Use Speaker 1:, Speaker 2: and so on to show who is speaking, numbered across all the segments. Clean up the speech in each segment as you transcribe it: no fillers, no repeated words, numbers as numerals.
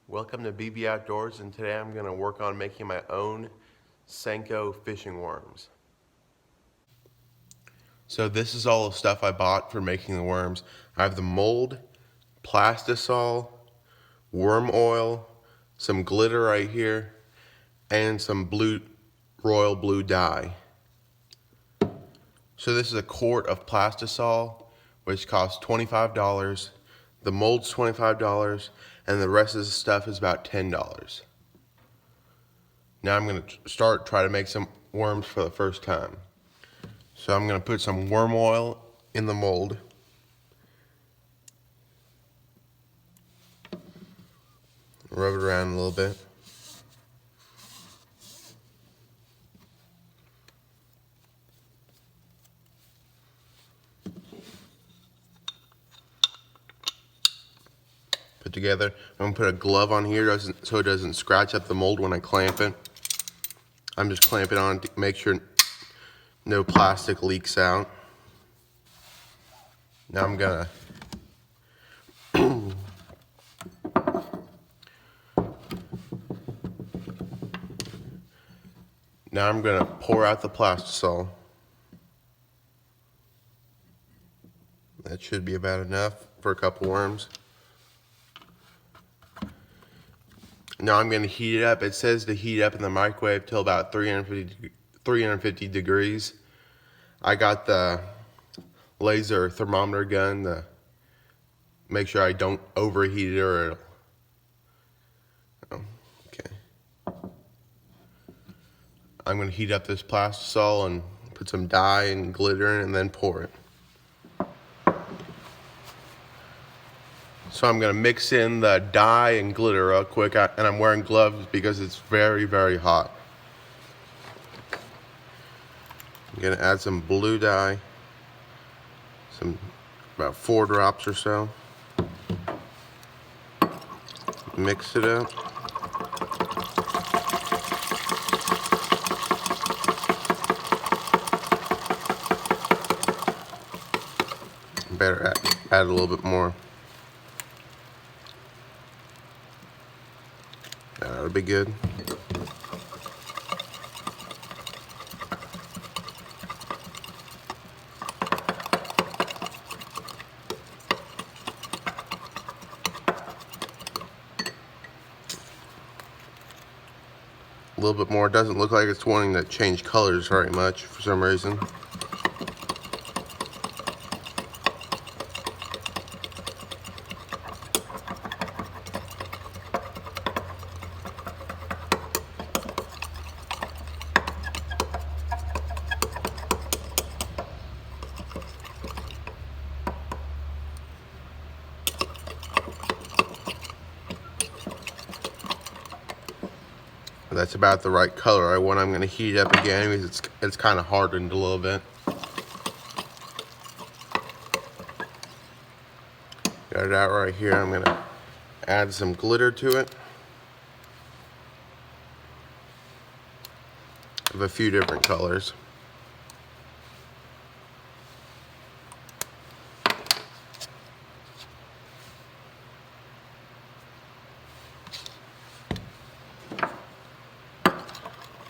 Speaker 1: Welcome to BB Outdoors, and today I'm going to work on making my own Senko fishing worms. So this is all the stuff I bought for making the worms. I have the mold, plastisol, worm oil, some glitter right here, and some royal blue dye. So this is a quart of plastisol, which costs $25. The mold's $25, and the rest of the stuff is about $10. Now I'm going to try to make some worms for the first time. So I'm going to put some worm oil in the mold. Rub it around a little bit. Put together. I'm going to put a glove on here so it doesn't scratch up the mold when I clamp it. I'm just clamping on to make sure no plastic leaks out. Now I'm going to pour out the plastisol. That should be about enough for a couple worms. Now I'm going to heat it up. It says to heat up in the microwave till about 350 degrees. I got the laser thermometer gun to make sure I don't overheat it or okay. I'm going to heat up this plastisol and put some dye and glitter in it and then pour it. So I'm going to mix in the dye and glitter real quick, and I'm wearing gloves because it's very, very hot. I'm going to add some blue dye, about 4 drops or so. Mix it up. Better add a little bit more. That'll be good. A little bit more. It doesn't look like it's wanting to change colors very much for some reason. That's about the right color. I'm going to heat it up again because it's kind of hardened a little bit. Got it out right here. I'm going to add some glitter to it of a few different colors.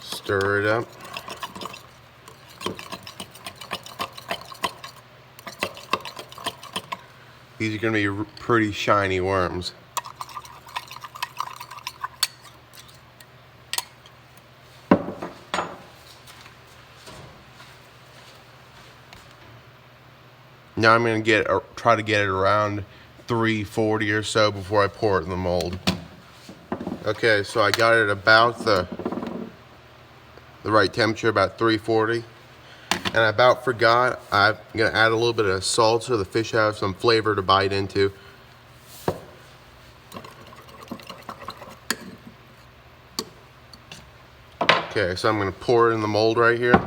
Speaker 1: Stir it up. These are going to be pretty shiny worms. Now I'm going to try to get it around 340 or so before I pour it in the mold. Okay, so I got it about the right temperature, about 340. And I about forgot, I'm going to add a little bit of salt so the fish have some flavor to bite into. Okay, so I'm going to pour it in the mold right here.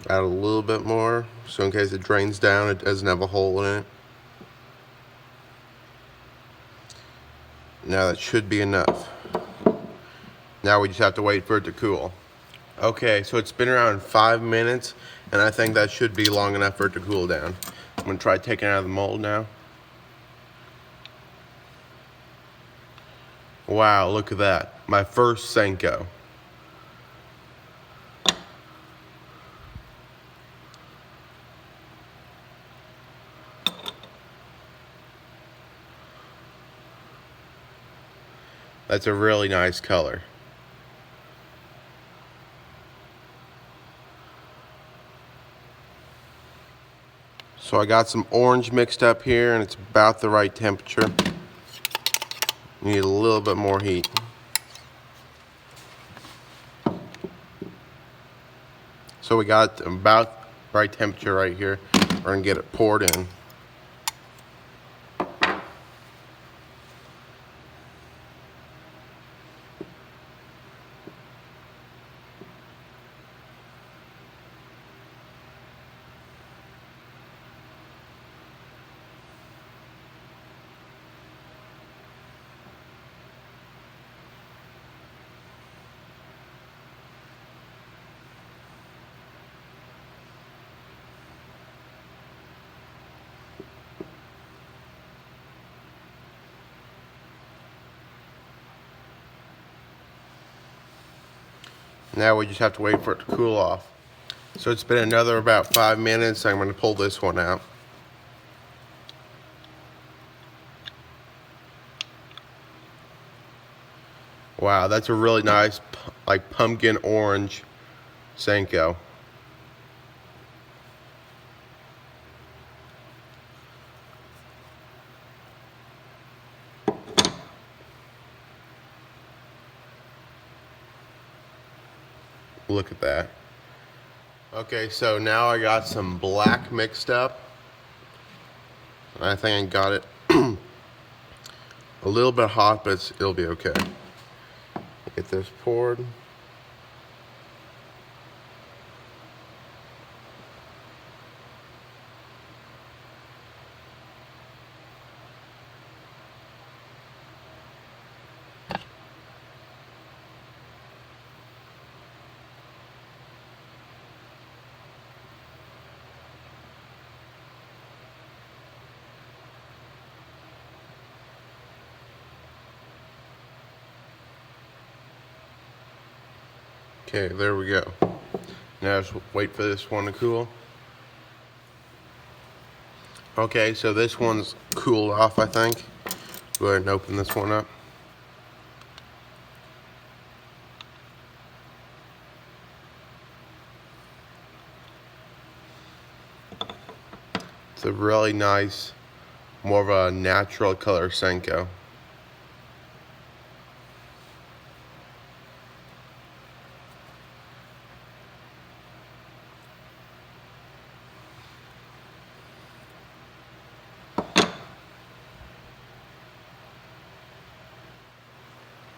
Speaker 1: Add a little bit more, so in case it drains down, it doesn't have a hole in it. Now that should be enough. Now we just have to wait for it to cool. Okay, so it's been around 5 minutes, and I think that should be long enough for it to cool down. I'm gonna try taking it out of the mold now. Wow, look at that. My first Senko. That's a really nice color. So I got some orange mixed up here, and it's about the right temperature. Need a little bit more heat. So we got about right temperature right here. We're gonna get it poured in. Now we just have to wait for it to cool off. So it's been another about 5 minutes. I'm gonna pull this one out. Wow, that's a really nice, like pumpkin orange Senko. Look at that. Okay, so now I got some black mixed up. I think I got it a little bit hot, but it'll be okay. Get this poured. Okay, there we go. Now just wait for this one to cool. Okay, so this one's cooled off, I think. Go ahead and open this one up. It's a really nice, more of a natural color Senko.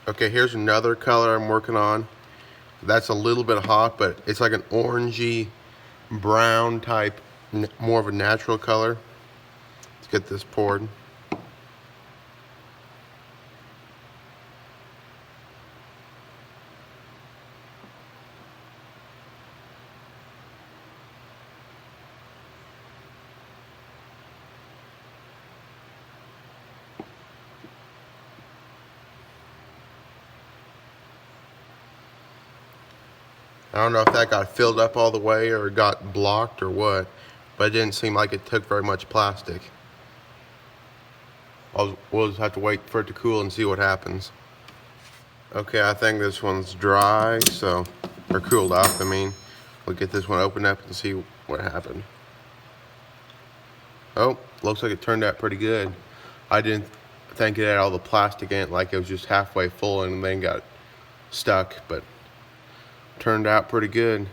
Speaker 1: Okay, here's another color I'm working on. That's a little bit hot, but it's like an orangey brown type, more of a natural color. Let's get this poured. I don't know if that got filled up all the way or got blocked or what, but it didn't seem like it took very much plastic. We'll just have to wait for it to cool and see what happens. Okay, I think this one's dry, or cooled off, I mean. We'll get this one opened up and see what happened. Oh, looks like it turned out pretty good. I didn't think it had all the plastic in it, like it was just halfway full and then got stuck, but turned out pretty good.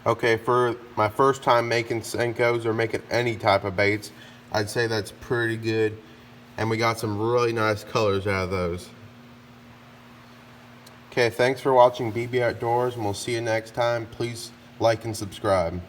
Speaker 1: Okay, for my first time making Senkos or making any type of baits, I'd say that's pretty good. And we got some really nice colors out of those. Okay, thanks for watching BB Outdoors, and we'll see you next time. Please like and subscribe.